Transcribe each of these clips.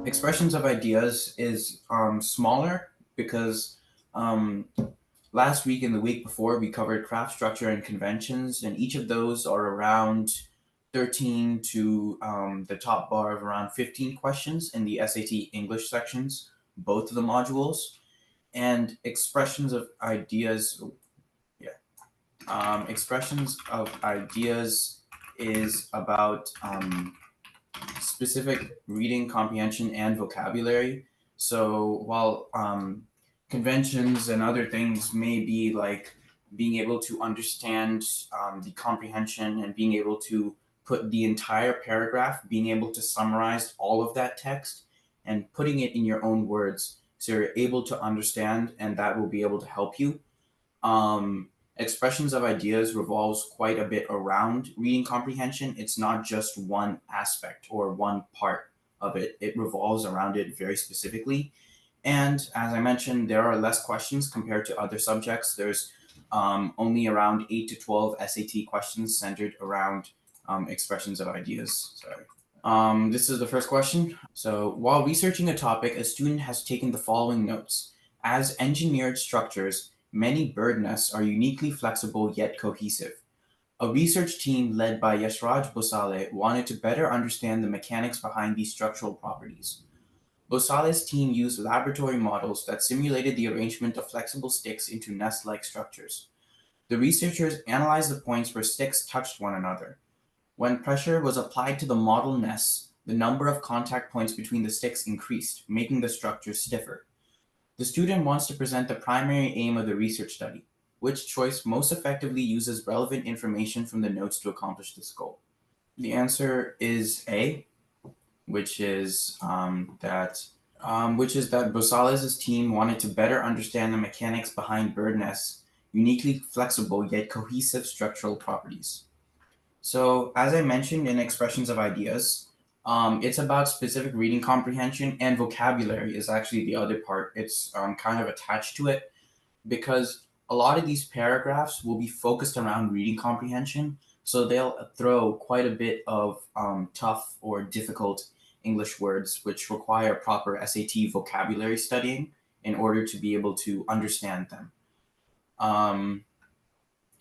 expressions of ideas is smaller because um, last week and the week before we covered craft structure and conventions, and each of those are around 13 to the top bar of around 15 questions in the SAT English sections, both of the modules. And expressions of ideas, yeah, expressions of ideas is about specific reading comprehension and vocabulary. So while conventions and other things may be like being able to understand the comprehension and being able to put the entire paragraph, being able to summarize all of that text and putting it in your own words so you're able to understand, and that will be able to help you. um, Expressions of ideas revolves quite a bit around reading comprehension. It's not just one aspect or one part of it. It revolves around it very specifically. And as I mentioned, there are less questions compared to other subjects. There's only around 8 to 12 SAT questions centered around expressions of ideas. Sorry. This is the first question. So, while researching a topic, a student has taken the following notes. As engineered structures, many bird nests are uniquely flexible yet cohesive. A research team led by Yashraj Bosale wanted to better understand the mechanics behind these structural properties. Bosale's team used laboratory models that simulated the arrangement of flexible sticks into nest-like structures. The researchers analyzed the points where sticks touched one another. When pressure was applied to the model nests, the number of contact points between the sticks increased, making the structure stiffer. The student wants to present the primary aim of the research study. Which choice most effectively uses relevant information from the notes to accomplish this goal? The answer is A, which is that Bosales' team wanted to better understand the mechanics behind bird nests' uniquely flexible yet cohesive structural properties. So, as I mentioned in expressions of ideas, it's about specific reading comprehension, and vocabulary is actually the other part. It's kind of attached to it because a lot of these paragraphs will be focused around reading comprehension. So they'll throw quite a bit of tough or difficult English words, which require proper SAT vocabulary studying in order to be able to understand them. Um,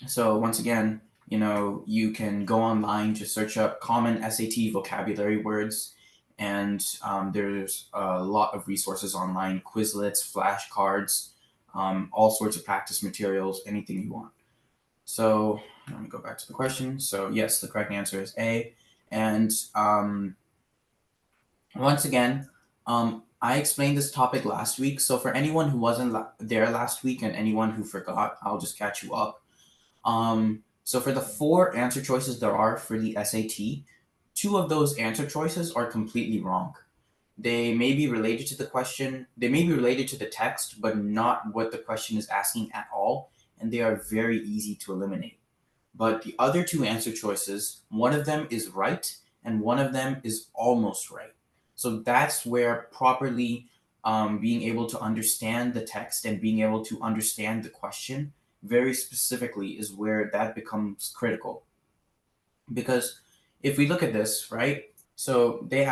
so once again, you can go online to search up common SAT vocabulary words, and there's a lot of resources online, Quizlets, flashcards, all sorts of practice materials, anything you want. So let me go back to the question. So yes, the correct answer is A. And once again, I explained this topic last week. So for anyone who wasn't there last week and anyone who forgot, I'll just catch you up. So for the 4 answer choices there are for the SAT, 2 of those answer choices are completely wrong. They may be related to the question, they may be related to the text, but not what the question is asking at all, and they are very easy to eliminate. But the other 2 answer choices, one of them is right, and one of them is almost right. So that's where properly being able to understand the text and being able to understand the question very specifically is where that becomes critical. Because if we look at this, right? So they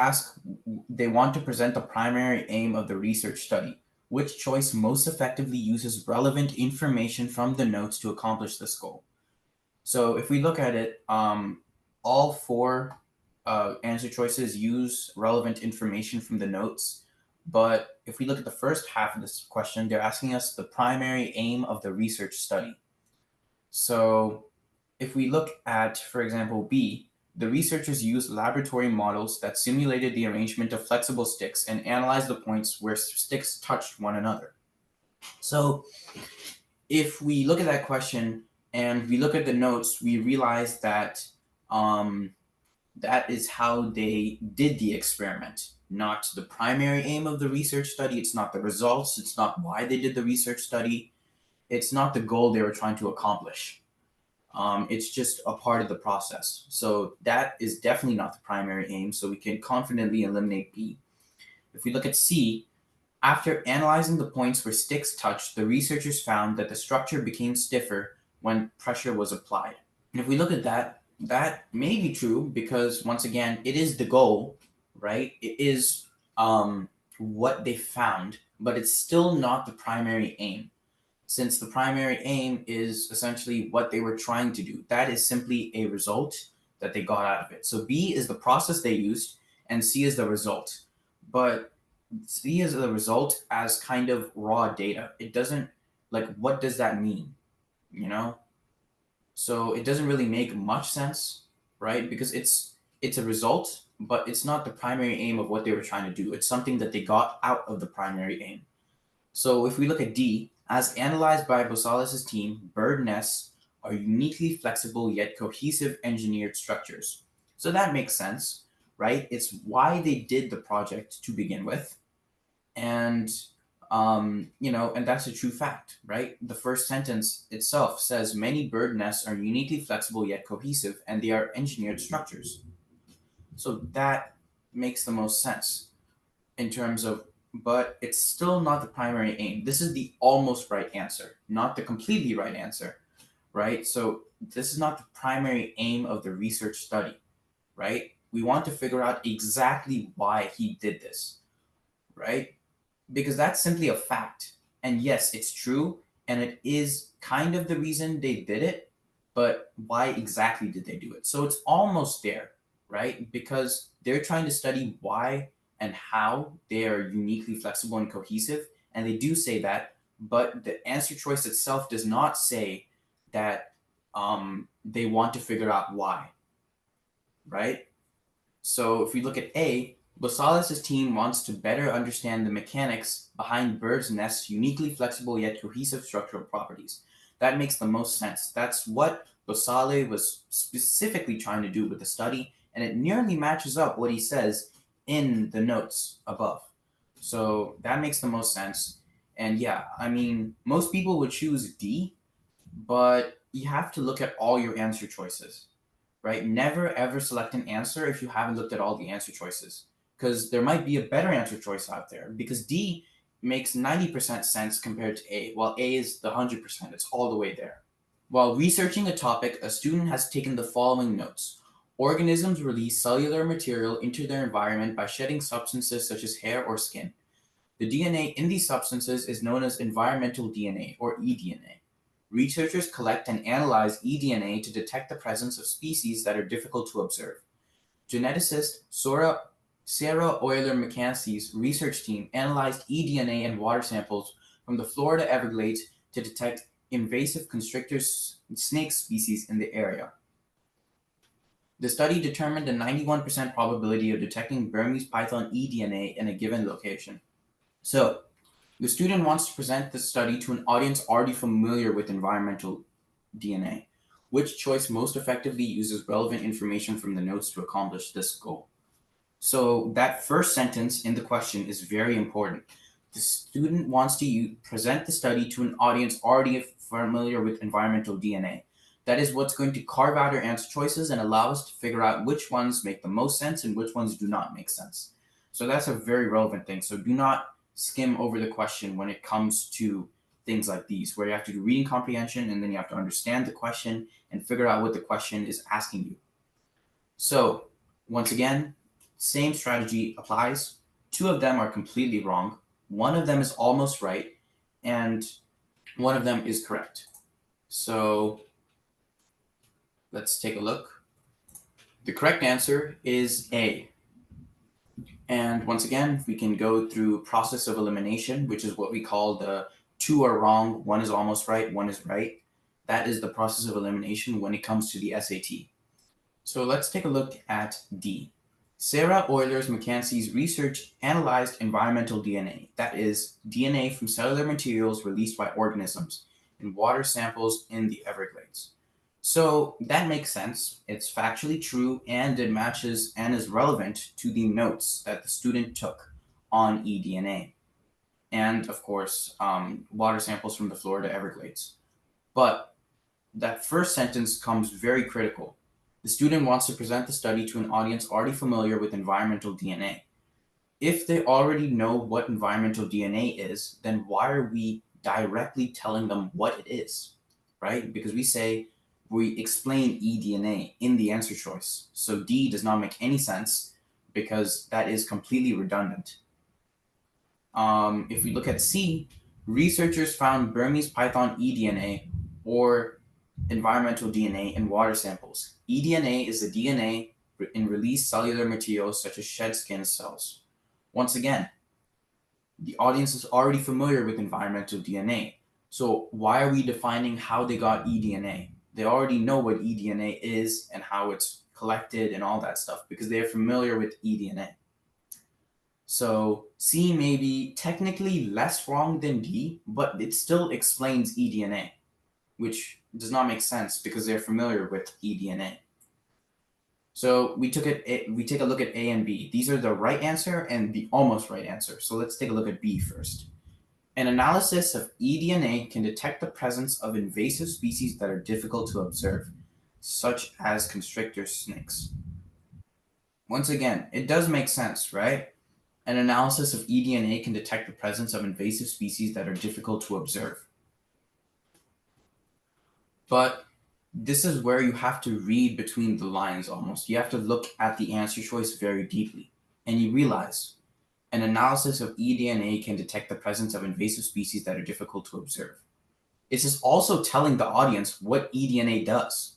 want to present the primary aim of the research study. Which choice most effectively uses relevant information from the notes to accomplish this goal? So if we look at it, all 4 answer choices use relevant information from the notes. But if we look at the first half of this question, they're asking us the primary aim of the research study. So if we look at, for example, B, the researchers used laboratory models that simulated the arrangement of flexible sticks and analyzed the points where sticks touched one another. So if we look at that question and we look at the notes, we realize that that is how they did the experiment, not the primary aim of the research study. It's not the results. It's not why they did the research study. It's not the goal they were trying to accomplish. It's just a part of the process. So that is definitely not the primary aim. So we can confidently eliminate B. If we look at C, after analyzing the points where sticks touched, the researchers found that the structure became stiffer when pressure was applied. And if we look at that, that may be true because once again, it is the goal, right? It is what they found, but it's still not the primary aim, since the primary aim is essentially what they were trying to do. That is simply a result that they got out of it. So B is the process they used, and C is the result. But C is the result as kind of raw data. It doesn't, like, what does that mean? You know? So it doesn't really make much sense, right? Because it's a result, but it's not the primary aim of what they were trying to do. It's something that they got out of the primary aim. So if we look at D, as analyzed by Bosalis' team, bird nests are uniquely flexible yet cohesive engineered structures. So that makes sense, right? It's why they did the project to begin with. And and that's a true fact, right? The first sentence itself says many bird nests are uniquely flexible yet cohesive, and they are engineered structures. So that makes the most sense in terms of, but it's still not the primary aim. This is the almost right answer, not the completely right answer, right? So this is not the primary aim of the research study, right? We want to figure out exactly why he did this, right? Because that's simply a fact. And yes, it's true, and it is kind of the reason they did it, but why exactly did they do it? So it's almost there, right? Because they're trying to study why and how they are uniquely flexible and cohesive, and they do say that, but the answer choice itself does not say that they want to figure out why, right? So if we look at A, Bosalis' team wants to better understand the mechanics behind birds' nests' uniquely flexible yet cohesive structural properties. That makes the most sense. That's what Bosale was specifically trying to do with the study, and it nearly matches up what he says in the notes above. So that makes the most sense. And yeah, I mean, most people would choose D, but you have to look at all your answer choices, right? Never ever select an answer if you haven't looked at all the answer choices, because there might be a better answer choice out there. Because D makes 90% sense compared to A, while A is the 100%. It's all the way there. While researching a topic, a student has taken the following notes. Organisms release cellular material into their environment by shedding substances such as hair or skin. The DNA in these substances is known as environmental DNA, or eDNA. Researchers collect and analyze eDNA to detect the presence of species that are difficult to observe. Geneticist Sarah Euler McKenzie's research team analyzed eDNA in water samples from the Florida Everglades to detect invasive constrictor snake species in the area. The study determined a 91% probability of detecting Burmese python eDNA in a given location. So, the student wants to present the study to an audience already familiar with environmental DNA. Which choice most effectively uses relevant information from the notes to accomplish this goal? So that first sentence in the question is very important. The student wants to present the study to an audience already familiar with environmental DNA. That is what's going to carve out our answer choices and allow us to figure out which ones make the most sense and which ones do not make sense. So that's a very relevant thing. So do not skim over the question when it comes to things like these, where you have to do reading comprehension and then you have to understand the question and figure out what the question is asking you. So, once again, same strategy applies. Two of them are completely wrong. One of them is almost right, and one of them is correct. So, let's take a look. The correct answer is A. And once again, we can go through process of elimination, which is what we call the two are wrong, one is almost right, one is right. That is the process of elimination when it comes to the SAT. So let's take a look at D. Sarah Euler McKenzie's research analyzed environmental DNA, that is, DNA from cellular materials released by organisms, in water samples in the Everglades. So that makes sense. It's factually true and it matches and is relevant to the notes that the student took on eDNA. And of course, water samples from the Florida Everglades. But that first sentence comes very critical. The student wants to present the study to an audience already familiar with environmental DNA. If they already know what environmental DNA is, then why are we directly telling them what it is, right? Because we explain eDNA in the answer choice. So D does not make any sense because that is completely redundant. If we look at C, researchers found Burmese python eDNA or environmental DNA in water samples. eDNA is the DNA in released cellular materials such as shed skin cells. Once again, the audience is already familiar with environmental DNA. So why are we defining how they got eDNA? They already know what eDNA is and how it's collected and all that stuff because they're familiar with eDNA. So C may be technically less wrong than D, but it still explains eDNA, which does not make sense because they're familiar with eDNA. So we take a look at A and B. These are the right answer and the almost right answer. So let's take a look at B first. An analysis of eDNA can detect the presence of invasive species that are difficult to observe, such as constrictor snakes. Once again, it does make sense, right? An analysis of eDNA can detect the presence of invasive species that are difficult to observe. But this is where you have to read between the lines almost. You have to look at the answer choice very deeply. And you realize an analysis of eDNA can detect the presence of invasive species that are difficult to observe. This is also telling the audience what eDNA does,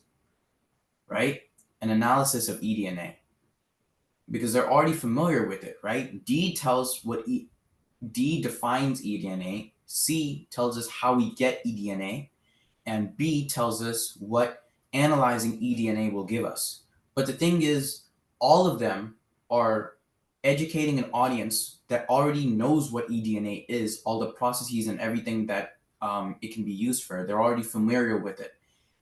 right? An analysis of eDNA. Because they're already familiar with it, right? D tells D defines eDNA, C tells us how we get eDNA, and B tells us what analyzing eDNA will give us. But the thing is, all of them are educating an audience that already knows what eDNA is, all the processes and everything that it can be used for. They're already familiar with it.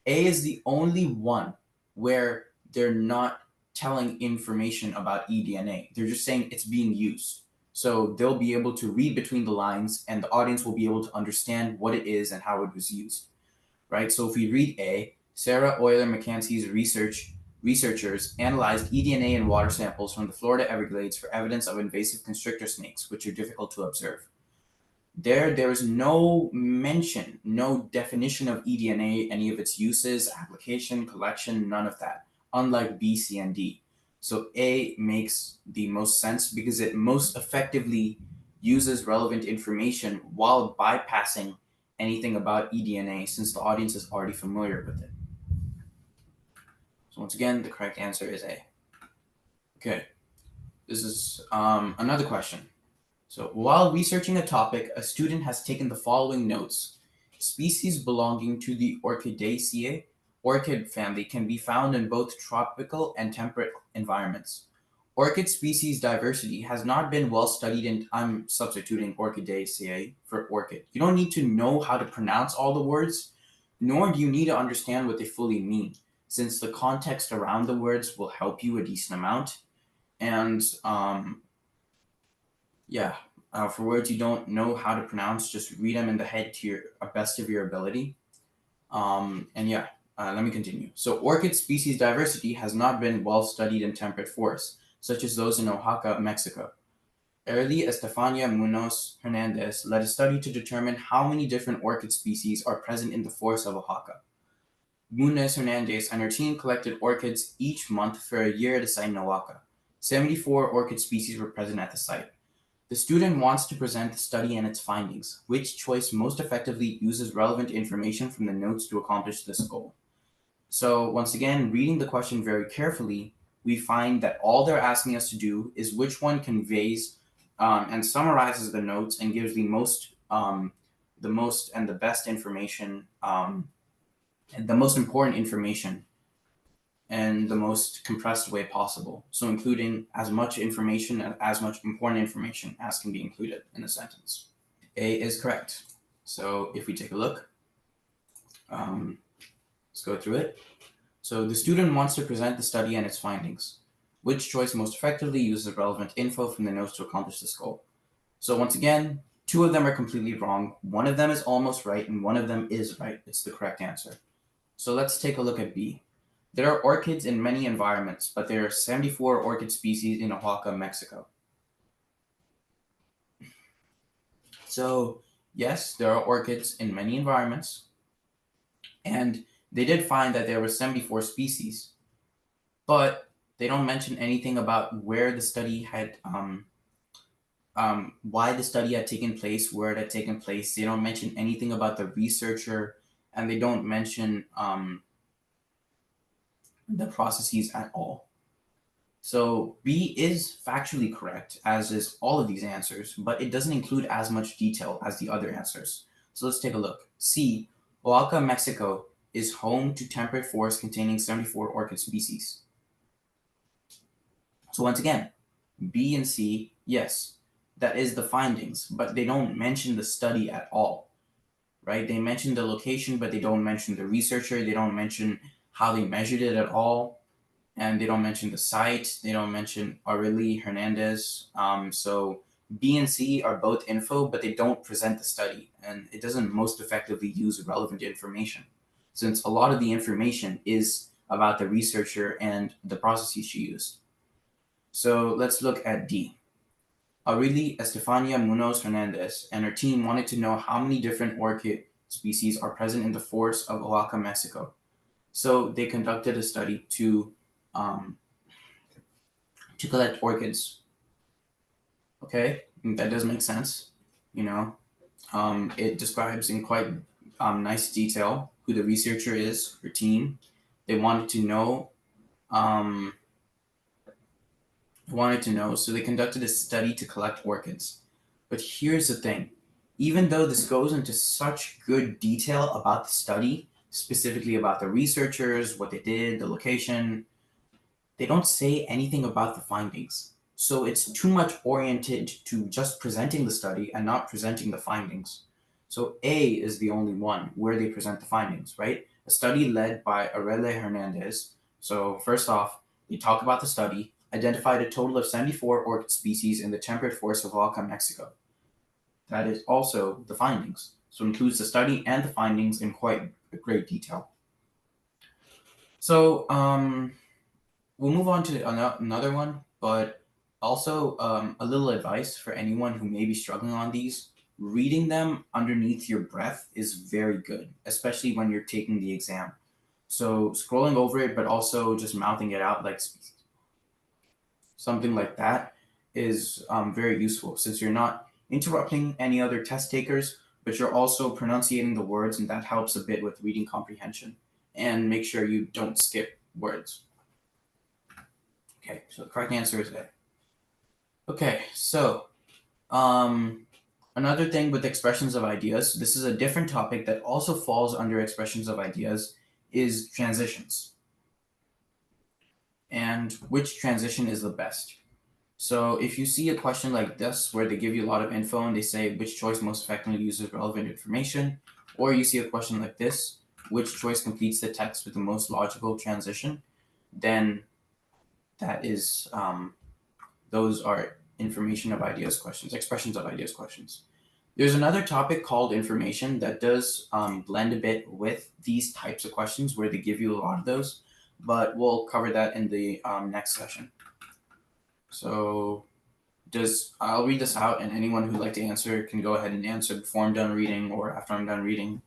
A is the only one where they're not telling information about eDNA. They're just saying it's being used. So they'll be able to read between the lines and the audience will be able to understand what it is and how it was used, right? So if we read A, Sarah Euler McKenzie's researchers analyzed eDNA in water samples from the Florida Everglades for evidence of invasive constrictor snakes, which are difficult to observe. There is no mention, no definition of eDNA, any of its uses, application, collection, none of that, unlike B, C, and D. So A makes the most sense because it most effectively uses relevant information while bypassing anything about eDNA since the audience is already familiar with it. So once again, the correct answer is A. Okay, this is another question. So while researching a topic, a student has taken the following notes. Species belonging to the Orchidaceae orchid family can be found in both tropical and temperate environments. Orchid species diversity has not been well studied in, I'm substituting Orchidaceae for orchid. You don't need to know how to pronounce all the words, nor do you need to understand what they fully mean, since the context around the words will help you a decent amount. And yeah, for words you don't know how to pronounce, just read them in the head to your best of your ability. And yeah, let me continue. So orchid species diversity has not been well studied in temperate forests, such as those in Oaxaca, Mexico. Early Estefania Munoz Hernandez led a study to determine how many different orchid species are present in the forests of Oaxaca. Munoz Hernandez and her team collected orchids each month for a year at a site in Oaxaca. 74 orchid species were present at the site. The student wants to present the study and its findings. Which choice most effectively uses relevant information from the notes to accomplish this goal? So once again, reading the question very carefully, we find that all they're asking us to do is which one conveys and summarizes the notes and gives the most and the best information and the most important information in the most compressed way possible. So including as much information, as much important information as can be included in a sentence. A is correct. So if we take a look, let's go through it. So the student wants to present the study and its findings. Which choice most effectively uses relevant info from the notes to accomplish this goal? So once again, two of them are completely wrong. One of them is almost right and one of them is right. It's the correct answer. So let's take a look at B. There are orchids in many environments, but there are 74 orchid species in Oaxaca, Mexico. So yes, there are orchids in many environments, and they did find that there were 74 species, but they don't mention anything about where the study had why the study had taken place, where it had taken place. They don't mention anything about the researcher, and they don't mention the processes at all. So B is factually correct, as is all of these answers, but it doesn't include as much detail as the other answers. So let's take a look. C, Oaxaca, Mexico is home to temperate forests containing 74 orchid species. So once again, B and C, yes, that is the findings, but they don't mention the study at all, right? They mention the location, but they don't mention the researcher. They don't mention how they measured it at all. And they don't mention the site. They don't mention Aureli Hernandez. So B and C are both info, but they don't present the study, and it doesn't most effectively use relevant information, since a lot of the information is about the researcher and the processes she used. So let's look at D. Aureli Estefania Munoz Hernandez and her team wanted to know how many different orchid species are present in the forests of Oaxaca, Mexico. So they conducted a study um, to collect orchids. Okay, that does make sense. You know, it describes in quite nice detail who the researcher is, her team. They wanted to know. Um, so they conducted a study to collect orchids. But here's the thing: even though this goes into such good detail about the study, specifically about the researchers, what they did, the location, they don't say anything about the findings. So it's too much oriented to just presenting the study and not presenting the findings. So A is the only one where they present the findings, right? A study led by Aureli Hernandez. So first off, they talk about the study, identified a total of 74 orchid species in the temperate forests of Oaxaca, Mexico. That is also the findings. So it includes the study and the findings in quite great detail. So we'll move on to another one, but also a little advice for anyone who may be struggling on these. Reading them underneath your breath is very good, especially when you're taking the exam. So scrolling over it, but also just mouthing it out like something like that is very useful, since you're not interrupting any other test takers, but you're also pronunciating the words, and that helps a bit with reading comprehension. And make sure you don't skip words. Okay, so the correct answer is A. Okay, so another thing with expressions of ideas, this is a different topic that also falls under expressions of ideas, is transitions. And which transition is the best? So if you see a question like this where they give you a lot of info and they say which choice most effectively uses relevant information, or you see a question like this, which choice completes the text with the most logical transition, then that is those are information of ideas questions, expressions of ideas questions. There's another topic called information that does blend a bit with these types of questions where they give you a lot of those, but we'll cover that in the next session. So I'll read this out, and anyone who'd like to answer can go ahead and answer before I'm done reading or after I'm done reading.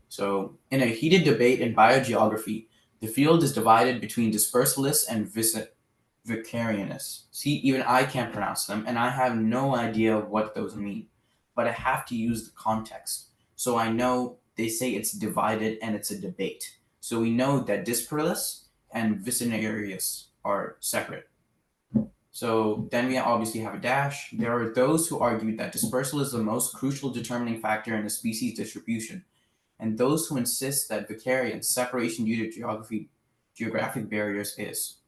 So in a heated debate in biogeography, the field is divided between dispersalists and vicarianus. See, even I can't pronounce them, and I have no idea what those mean. But I have to use the context. So I know they say it's divided and it's a debate. So we know that dispersalists and vicinarius are separate. So then we obviously have a dash. There are those who argue that dispersal is the most crucial determining factor in a species distribution, and those who insist that vicariance, separation due to geographic barriers, is.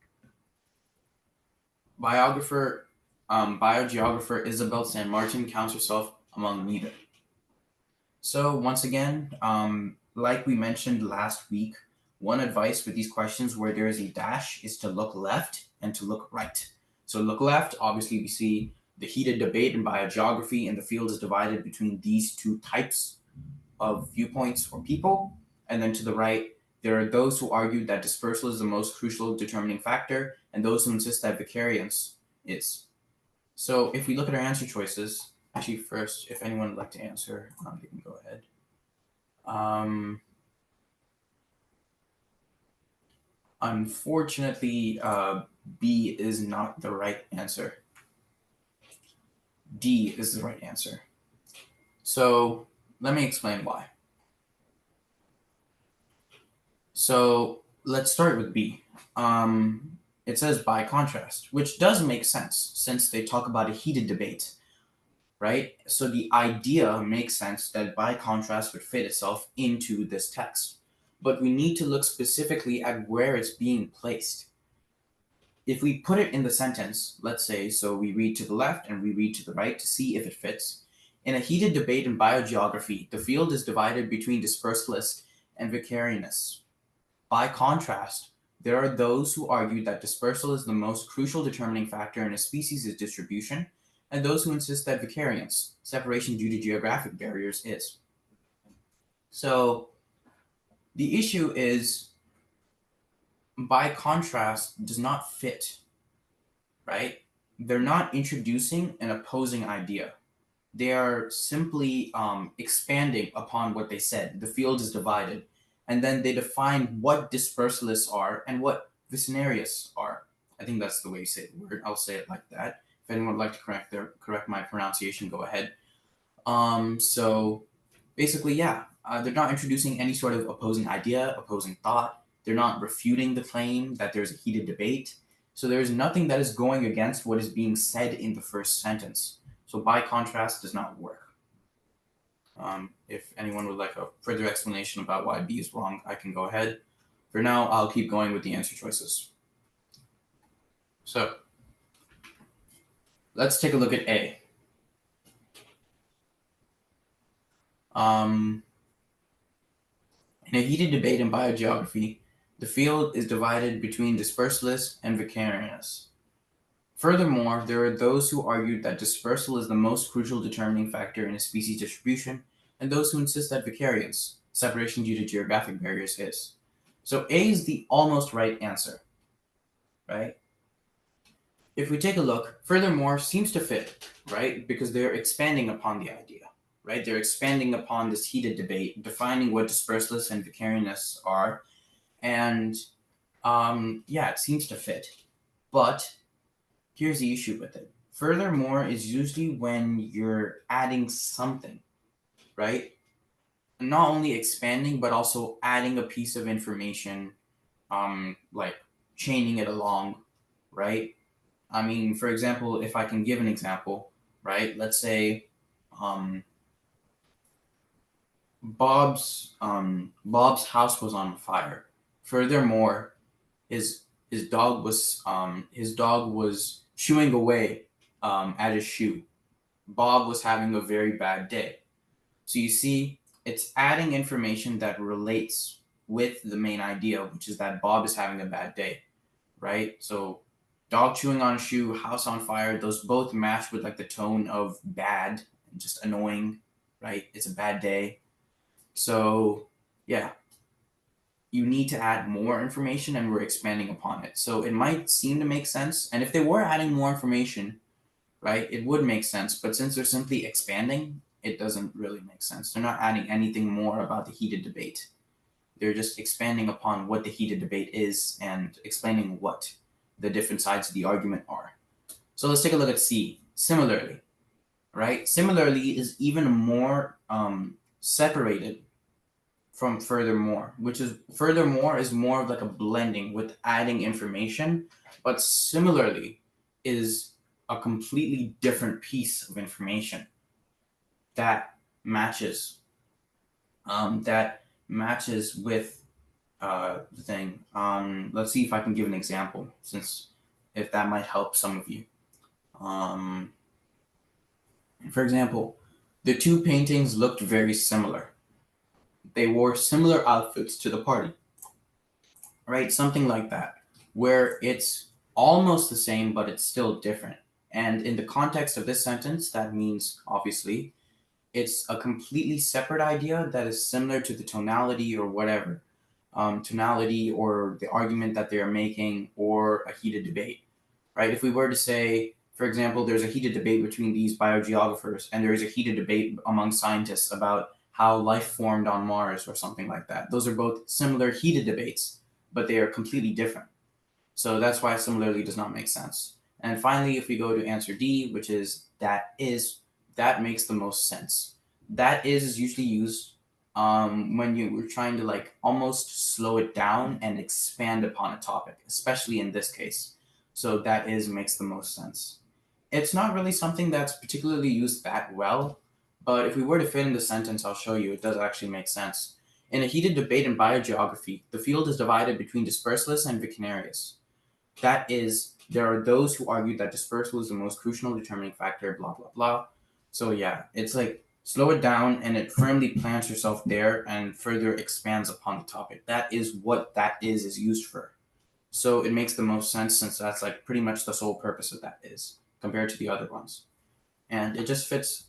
Biogeographer Isabel San Martin counts herself among neither. So once again, like we mentioned last week, one advice for these questions where there is a dash is to look left and to look right. So look left, obviously we see the heated debate in biogeography, and the field is divided between these two types of viewpoints or people. And then to the right, there are those who argue that dispersal is the most crucial determining factor, and those who insist that vicariance is. So if we look at our answer choices, actually first, if anyone would like to answer, you can go ahead. Unfortunately, B is not the right answer. D is the right answer. So let me explain why. So let's start with B. It says by contrast, which does make sense since they talk about a heated debate, right? So the idea makes sense that by contrast would fit itself into this text. But we need to look specifically at where it's being placed. If we put it in the sentence, let's say, so we read to the left and we read to the right to see if it fits. In a heated debate in biogeography, the field is divided between dispersalist and vicarianus. By contrast, there are those who argue that dispersal is the most crucial determining factor in a species' distribution, and those who insist that vicariance, separation due to geographic barriers, is. So the issue is, by contrast does not fit, right? They're not introducing an opposing idea. They are simply expanding upon what they said. The field is divided. And then they define what dispersalists are and what vicinarius are. I think that's the way you say the word. I'll say it like that. If anyone would like to correct my pronunciation, go ahead. So basically, yeah, they're not introducing any sort of opposing idea, opposing thought. They're not refuting the claim that there's a heated debate. So there's nothing that is going against what is being said in the first sentence. So by contrast does not work. If anyone would like a further explanation about why B is wrong, I can go ahead. For now, I'll keep going with the answer choices. So let's take a look at A. In a heated debate in biogeography, the field is divided between dispersalists and vicarianus. Furthermore, there are those who argue that dispersal is the most crucial determining factor in a species distribution, and those who insist that vicariance, separation due to geographic barriers, is. So A is the almost right answer, right? If we take a look, furthermore seems to fit, right? Because they're expanding upon the idea, right? They're expanding upon this heated debate, defining what dispersalists and vicarianus are, and yeah, it seems to fit. But here's the issue with it. Furthermore is usually when you're adding something, right? Not only expanding, but also adding a piece of information, like chaining it along, right? I mean, for example, if I can give an example, right? Let's say Bob's house was on fire. Furthermore, his dog was chewing away at his shoe. Bob was having a very bad day. So you see, it's adding information that relates with the main idea, which is that Bob is having a bad day, right? So dog chewing on a shoe, house on fire, those both match with like the tone of bad and just annoying, right? It's a bad day. So yeah, you need to add more information and we're expanding upon it. So it might seem to make sense. And if they were adding more information, right, it would make sense. But since they're simply expanding, it doesn't really make sense. They're not adding anything more about the heated debate. They're just expanding upon what the heated debate is and explaining what the different sides of the argument are. So let's take a look at C. Similarly, right? Similarly is even more separated from furthermore, which is furthermore is more of like a blending with adding information, but similarly is a completely different piece of information that matches with the thing. Let's see if I can give an example, since if that might help some of you. For example, the two paintings looked very similar. They wore similar outfits to the party, right? Something like that, where it's almost the same, but it's still different. And in the context of this sentence, that means obviously it's a completely separate idea that is similar to the tonality or whatever, tonality or the argument that they are making or a heated debate, right? If we were to say, for example, there's a heated debate between these biogeographers and there is a heated debate among scientists about how life formed on Mars or something like that. Those are both similar heated debates, but they are completely different. So that's why similarly does not make sense. And finally, if we go to answer D, which is, that makes the most sense. That is usually used when you were trying to like almost slow it down and expand upon a topic, especially in this case. So that is makes the most sense. It's not really something that's particularly used that well, but if we were to fit in the sentence, I'll show you, it does actually make sense. In a heated debate in biogeography, the field is divided between dispersalists and vicarious. That is, there are those who argue that dispersal is the most crucial determining factor, blah, blah, blah. So, yeah, it's like slow it down and it firmly plants yourself there and further expands upon the topic. That is what that is used for. So, it makes the most sense since that's like pretty much the sole purpose of that is compared to the other ones. And it just fits